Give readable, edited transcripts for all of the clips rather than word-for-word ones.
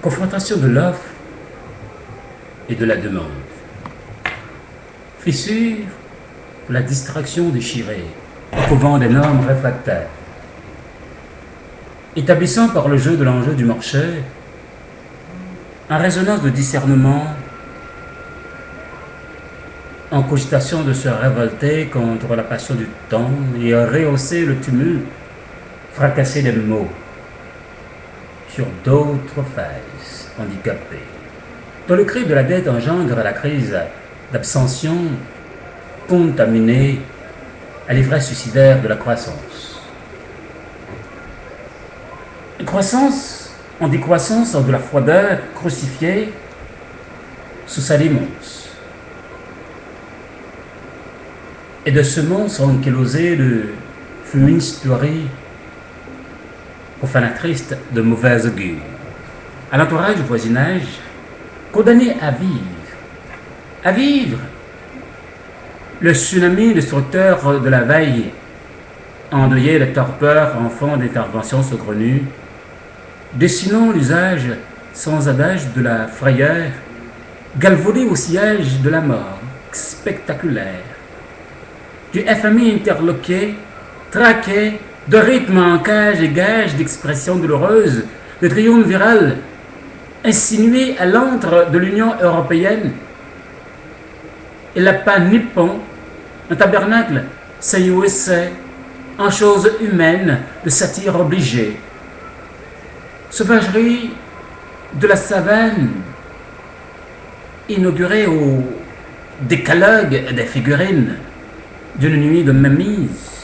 confrontation de l'offre et de la demande. Fissure pour la distraction déchirée, au couvent des normes réfractaires. Établissant par le jeu de l'enjeu du marché, en résonance de discernement, en cogitation de se révolter contre la passion du temps et à rehausser le tumulte, fracasser les mots sur d'autres faces handicapées. Dans le cri de la dette engendre la crise d'abstention contaminée à l'ivresse suicidaire de la croissance. Une croissance en décroissance de la froideur crucifiée sous sa démence. Et de semences ankylosées de fumisterie profanatrice de mauvaise augure. À l'entourage du voisinage, condamné à vivre, le tsunami destructeur de la veille, endeuillé de torpeur en fond d'intervention saugrenue, dessinant l'usage sans adage de la frayeur, galvaudé au sillage de la mort spectaculaire, du FMI interloqué, traqué, de rythme en cage et gage d'expression douloureuse, de triumviral, insinué à l'antre de l'Union européenne, et la pas nippon, un tabernacle, USA, en choses humaines de satire obligée. Sauvagerie de la savane, inaugurée au décalogue des figurines d'une nuit de mainmise,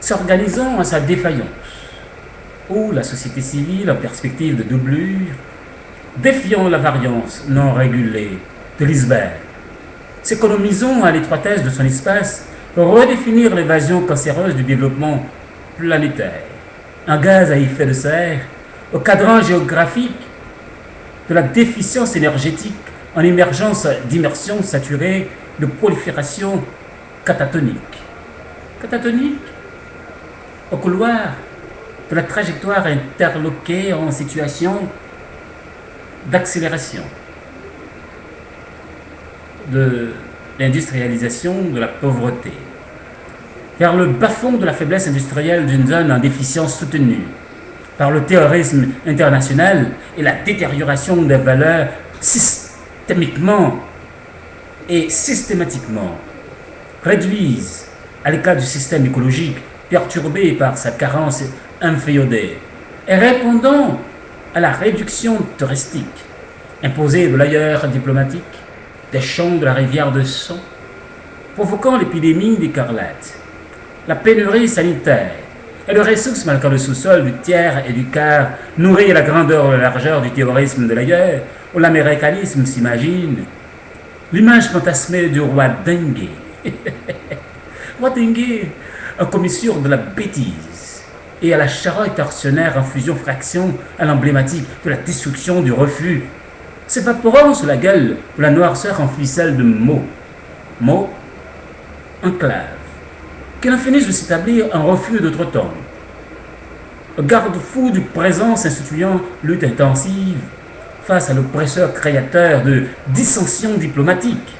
s'organisant à sa défaillance, où la société civile, en perspective de doublure, défiant la variance non régulée de l'iceberg, s'économisant à l'étroitesse de son espace pour redéfinir l'évasion cancéreuse du développement planétaire, un gaz à effet de serre, au cadran géographique de la déficience énergétique en émergence d'immersion saturée de prolifération catatonique. Catatonique au couloir de la trajectoire interloquée en situation d'accélération de l'industrialisation de la pauvreté, vers le bas-fond de la faiblesse industrielle d'une zone en déficience soutenue par le terrorisme international et la détérioration des valeurs systémiquement et systématiquement réduisent à l'éclat du système écologique perturbé par sa carence inféodée et répondant à la réduction touristique imposée de l'ailleurs diplomatique des champs de la rivière de sang, provoquant l'épidémie d'écarlate, la pénurie sanitaire et le ressource marquant le sous-sol du tiers et du quart nourrit la grandeur et la largeur du terrorisme de l'ailleurs, où l'américanisme s'imagine l'image fantasmée du roi Dengue. Roi Dengue, en commissure de la bêtise, et à la charogne torsionnaire en fusion-fraction à l'emblématique de la destruction du refus, s'évaporant sous la gueule de la noirceur en ficelle de mots. Mots, enclave, qui n'en finissent de s'établir un refus d'outre-tombe. Garde-fou du présent s'instituant lutte intensive face à l'oppresseur créateur de dissensions diplomatiques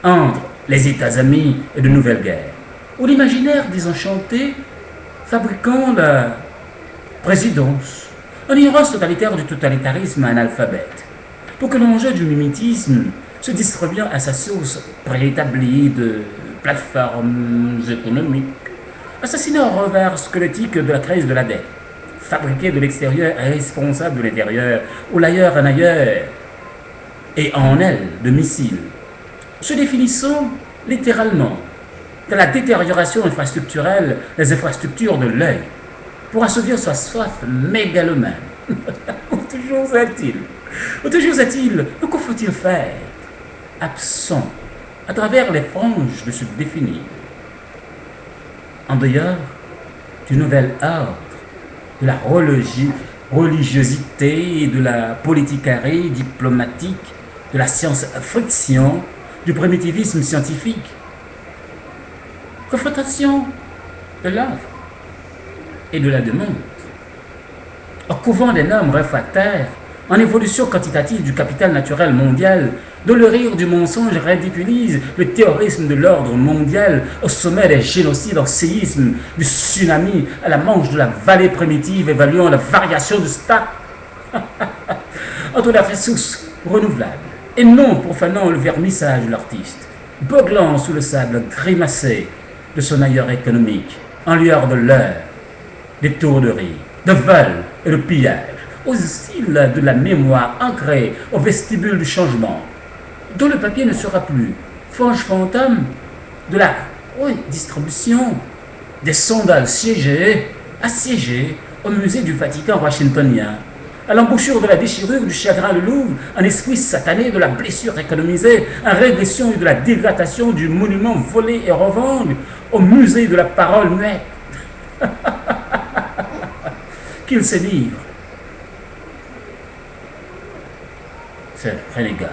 entre les États amis et de nouvelles guerres, ou l'imaginaire désenchanté fabriquant la présidence, en ignorance totalitaire du totalitarisme analphabète, pour que l'enjeu du mimétisme se distribue à sa source préétablie de plateformes économiques, assassiné au revers squelettique de la crise de la dette, fabriqué de l'extérieur et responsable de l'intérieur, ou l'ailleurs en ailleurs, et en elle de missiles, se définissant littéralement de la détérioration infrastructurelle des infrastructures de l'œil, pour assouvir sa soif mégalomane. Où toujours est-il? Où toujours est-il? Que faut-il faire? Absent, à travers les franges de se définir. En dehors du nouvel ordre, de la religiosité et de la politicarie diplomatique, de la science-friction, du primitivisme scientifique. Confrontation de l'offre et de la demande. Au couvent des normes réfractaires, en évolution quantitative du capital naturel mondial, dont le rire du mensonge ridiculise le terrorisme de l'ordre mondial au sommet des génocides en séisme, du tsunami à la manche de la vallée primitive, évaluant la variation du stade entre la ressource renouvelable et non profanant le vernissage de l'artiste, beuglant sous le sable grimacé de son ailleurs économique, en lueur de l'heure, d'étourderie, de vol et de pillage, aux îles de la mémoire ancrée au vestibule du changement, dont le papier ne sera plus fange fantôme de la distribution des sondales assiégés au musée du Vatican washingtonien, à l'embouchure de la déchirure du chagrin de Louvre, un esprit satané de la blessure économisée, en régression et de la dégradation du monument volé et revendu au musée de la parole muette. Qu'il se livre, c'est renégat.